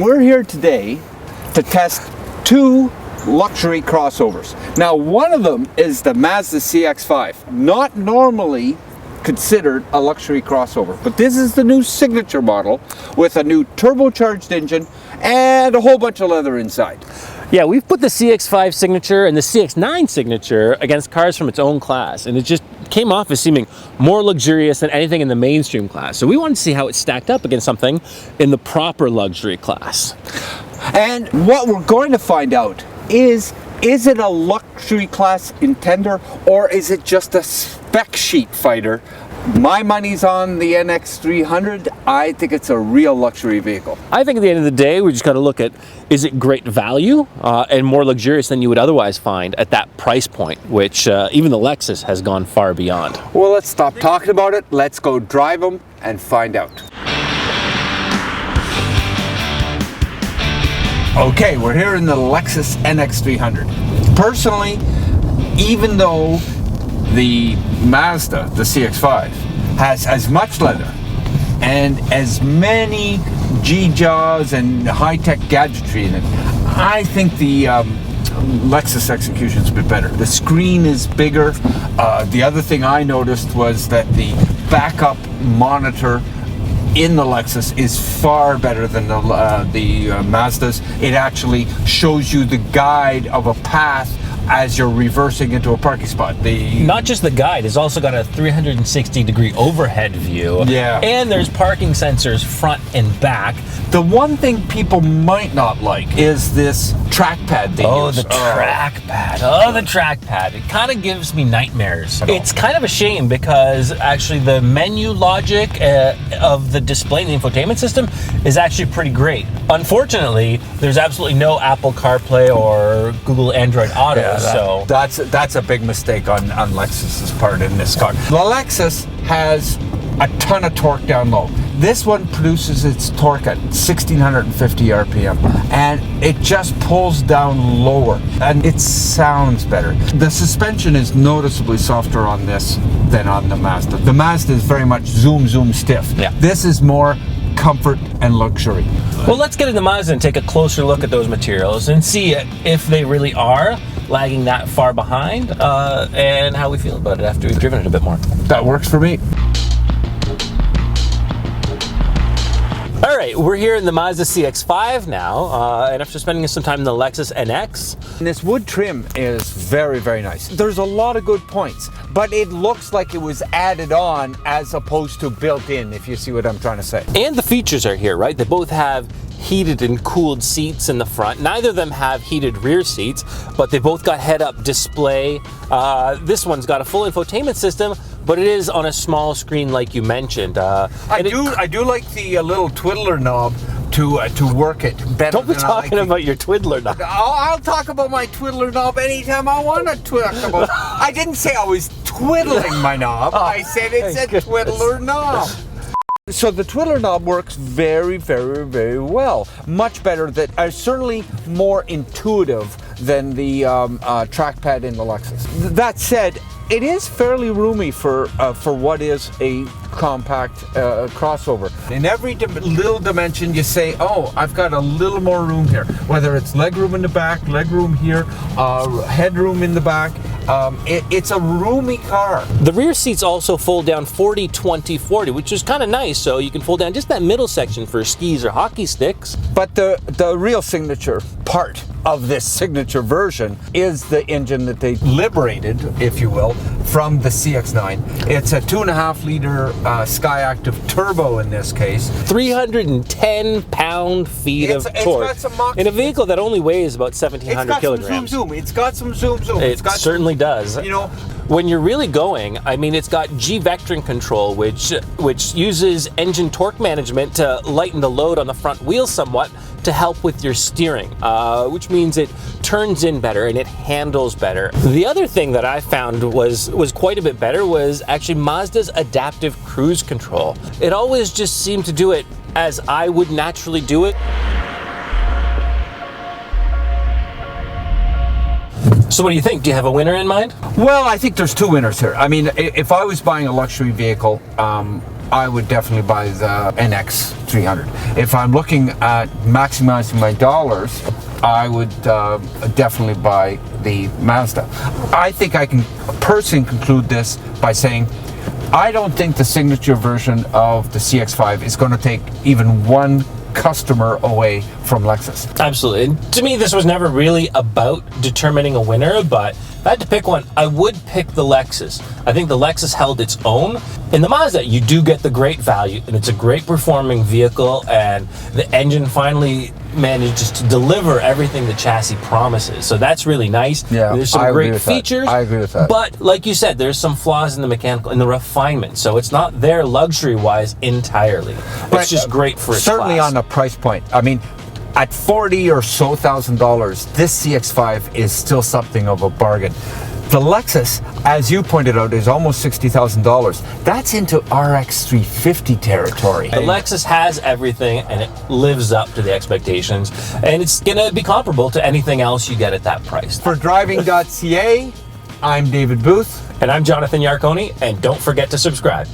We're here today to test two luxury crossovers. Now, one of them is the Mazda CX-5, not normally considered a luxury crossover, but this is the new signature model with a new turbocharged engine and a whole bunch of leather inside. Yeah, we've put the CX-5 signature and the CX-9 signature against cars from its own class, and it just came off as seeming more luxurious than anything in the mainstream class. So we wanted to see how it stacked up against something in the proper luxury class. And what we're going to find out is it a luxury class intender, or is it just a spec sheet fighter? My money's on the NX300. I think it's a real luxury vehicle. I think at the end of the day, we just got to look at, is it great value and more luxurious than you would otherwise find at that price point, which even the Lexus has gone far beyond. Well, let's stop talking about it. Let's go drive them and find out. Okay, we're here in the Lexus NX300. Personally, even though the Mazda, the CX-5, has as much leather and as many G-jaws and high-tech gadgetry in it, I think the Lexus execution's a bit better. The screen is bigger. The other thing I noticed was that the backup monitor in the Lexus is far better than the Mazdas. It actually shows you the guide of a path as you're reversing into a parking spot. Not just the guide, it's also got a 360-degree overhead view. Yeah. And there's parking sensors front and back. The one thing people might not like is this trackpad they use. The trackpad. Oh, the trackpad. It kind of gives me nightmares. It's kind of a shame because actually the menu logic of the display and the infotainment system is actually pretty great. Unfortunately, there's absolutely no Apple CarPlay or Google Android Auto. Yeah, So that's a big mistake on Lexus's part in this car. The Lexus has a ton of torque down low. This one produces its torque at 1650 RPM, and it just pulls down lower, and it sounds better. The suspension is noticeably softer on this than on the Mazda. The Mazda is very much zoom stiff. Yeah. This is more comfort and luxury. Well, let's get into Mazda and take a closer look at those materials and see if they really are lagging that far behind, and how we feel about it after we've driven it a bit more. That works for me. All right, we're here in the Mazda CX-5 now, and after spending some time in the Lexus NX. And this wood trim is very, very nice. There's a lot of good points, but it looks like it was added on as opposed to built in, if you see what I'm trying to say. And the features are here, right? They both have heated and cooled seats in the front. Neither of them have heated rear seats, but they both got head-up display. This one's got a full infotainment system, but it is on a small screen like you mentioned. I do like the little twiddler knob to work it better. Don't be talking about your twiddler knob. I'll talk about my twiddler knob anytime I want to talk about it. I didn't say I was twiddling my knob. I said it's a twiddler knob. So the twiddler knob works very, very, very well. Much better, certainly more intuitive than the trackpad in the Lexus. That said, it is fairly roomy for what is a compact crossover. In every little dimension you say, oh, I've got a little more room here. Whether it's leg room in the back, leg room here, headroom in the back, it's a roomy car. The rear seats also fold down 40-20-40, which is kind of nice, so you can fold down just that middle section for skis or hockey sticks. But the real signature part of this signature version is the engine that they liberated, if you will, from the CX-9. It's a 2.5-liter Skyactiv turbo in this case. 310 pound-feet of torque in a vehicle that only weighs about 1,700 kilograms. It's got some zoom. It certainly does. You know, when you're really going, I mean, it's got G-vectoring control, which uses engine torque management to lighten the load on the front wheel somewhat to help with your steering, which means it turns in better and it handles better. The other thing that I found was quite a bit better was actually Mazda's adaptive cruise control. It always just seemed to do it as I would naturally do it. So what do you think? Do you have a winner in mind? Well, I think there's two winners here. I mean, if I was buying a luxury vehicle, I would definitely buy the NX300. If I'm looking at maximizing my dollars, I would definitely buy the Mazda. I think I can personally conclude this by saying I don't think the signature version of the CX-5 is going to take even one customer away from Lexus. Absolutely. And to me, this was never really about determining a winner, but if I had to pick one, I would pick the Lexus. I think the Lexus held its own. In the Mazda, you do get the great value, and it's a great performing vehicle, and the engine finally manages to deliver everything the chassis promises. So that's really nice. Yeah, there's some great features. I agree with that. But like you said, there's some flaws in the mechanical, in the refinement. So it's not there luxury-wise entirely. But it's just great for its certainly class. on the price point. I mean, at $40,000 or so, this CX-5 is still something of a bargain. The Lexus, as you pointed out, is almost $60,000. That's into RX 350 territory. The Lexus has everything, and it lives up to the expectations, and it's going to be comparable to anything else you get at that price. For Driving.ca, I'm David Booth. And I'm Jonathan Yarconi, and don't forget to subscribe.